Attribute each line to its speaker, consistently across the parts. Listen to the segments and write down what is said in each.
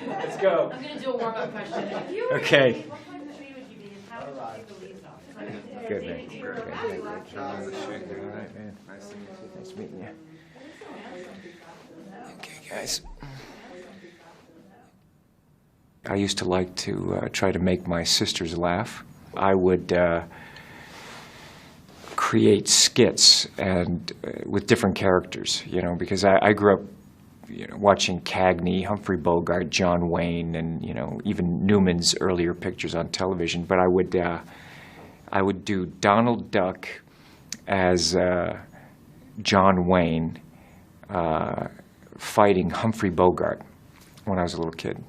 Speaker 1: Let's go.
Speaker 2: I'm going to do a warm-up question.
Speaker 1: Okay.
Speaker 2: What kind of tree would you be and how would you take the leaves off?
Speaker 1: Good, man. Good. All right, man. Nice meeting you. Okay, guys. I used to like to try to make my sisters laugh. I would create skits and with different characters, you know, because I grew up, you know, watching Cagney, Humphrey Bogart, John Wayne, and, you know, even Newman's earlier pictures on television. But I would do Donald Duck as John Wayne fighting Humphrey Bogart when I was a little kid.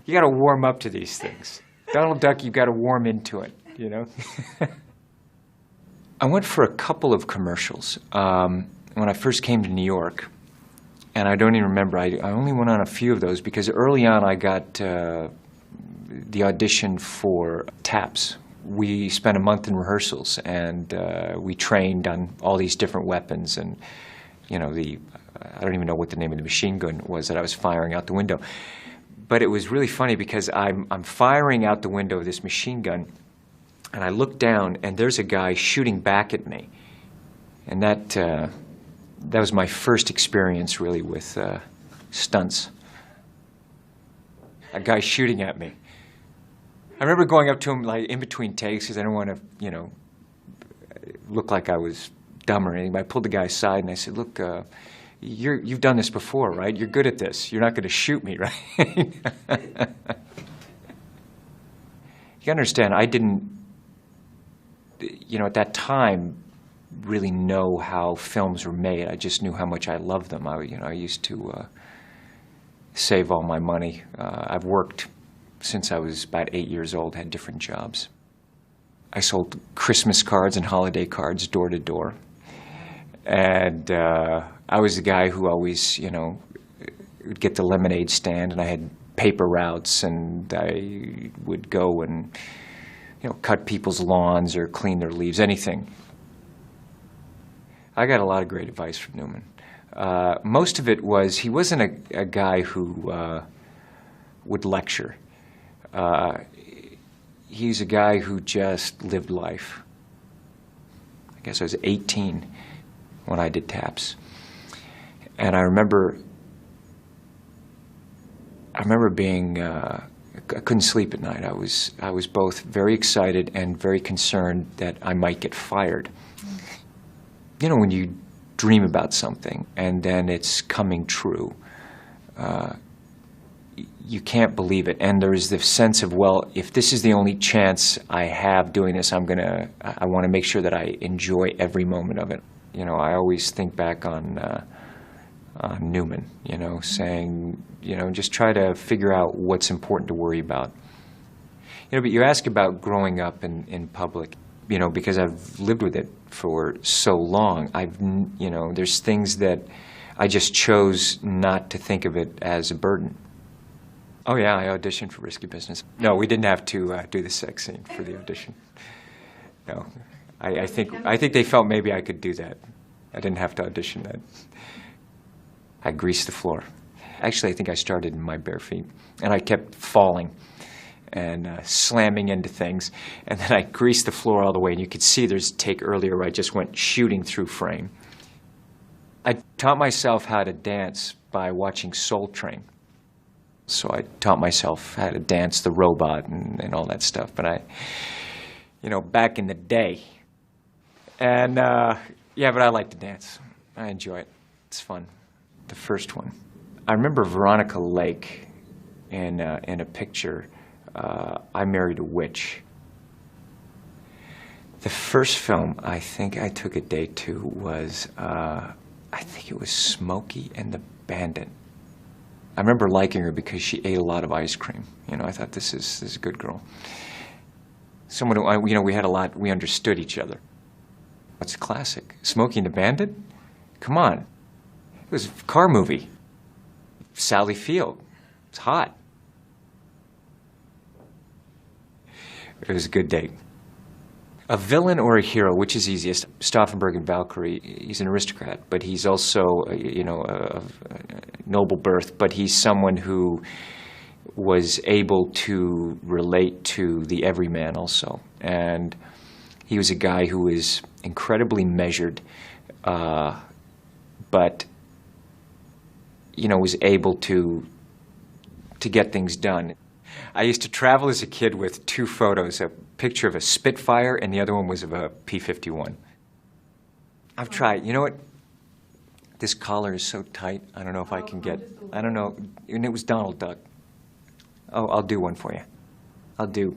Speaker 1: You got to warm up to these things. Donald Duck, you got to warm into it, you know. I went for a couple of commercials when I first came to New York, and I don't even remember. I only went on a few of those because early on I got the audition for Taps. We spent a month in rehearsals, and we trained on all these different weapons, and you know, I don't even know what the name of the machine gun was that I was firing out the window. But it was really funny because I'm firing out the window of this machine gun, and I look down, and there's a guy shooting back at me. And that was my first experience, really, with stunts. A guy shooting at me. I remember going up to him, like, in between takes, because I didn't want to, you know, look like I was dumb or anything. But I pulled the guy aside, and I said, look, you've done this before, right? You're good at this. You're not going to shoot me, right? You understand, I didn't, you know, at that time, really know how films were made. I just knew how much I loved them. I used to save all my money. I've worked since I was about 8 years old, had different jobs. I sold Christmas cards and holiday cards door to door. And I was the guy who always, you know, would get the lemonade stand, and I had paper routes, and I would go and, you know, cut people's lawns or clean their leaves, anything. I got a lot of great advice from Newman. Most of it was, he wasn't a guy who would lecture. He's a guy who just lived life. I guess I was 18 when I did Taps. And I remember being, I couldn't sleep at night. I was both very excited and very concerned that I might get fired. You know, when you dream about something and then it's coming true, you can't believe it. And there's this sense of, well, if this is the only chance I have doing this, I want to make sure that I enjoy every moment of it. You know, I always think back on Newman, you know, saying, you know, just try to figure out what's important to worry about. You know, but you ask about growing up in public, you know, because I've lived with it for so long, you know, there's things that I just chose not to think of it as a burden. Oh yeah, I auditioned for Risky Business. No, we didn't have to do the sex scene for the audition. No, I think they felt maybe I could do that. I didn't have to audition that. I greased the floor. Actually, I think I started in my bare feet, and I kept falling and slamming into things, and then I greased the floor all the way, and you could see there's a take earlier where I just went shooting through frame. I taught myself how to dance by watching Soul Train. So I taught myself how to dance the robot and all that stuff, but you know, back in the day. And yeah, but I like to dance. I enjoy it. It's fun. The first one. I remember Veronica Lake in a picture, I Married a Witch. The first film I think I took a date to was, I think it was Smokey and the Bandit. I remember liking her because she ate a lot of ice cream. You know, I thought this is a good girl. Someone who, you know, we understood each other. It's a classic. Smokey and the Bandit? Come on. It was a car movie. Sally Field. It's hot. It was a good date. A villain or a hero, which is easiest? Stauffenberg in Valkyrie, he's an aristocrat, but he's also, of noble birth, but he's someone who was able to relate to the everyman also. And he was a guy who was incredibly measured, but, was able to get things done. I used to travel as a kid with two photos, a picture of a Spitfire and the other one was of a P-51. I've tried. You know what? This collar is so tight, I don't know if I can get, I don't know, and it was Donald Duck. Oh, I'll do one for you. I'll do.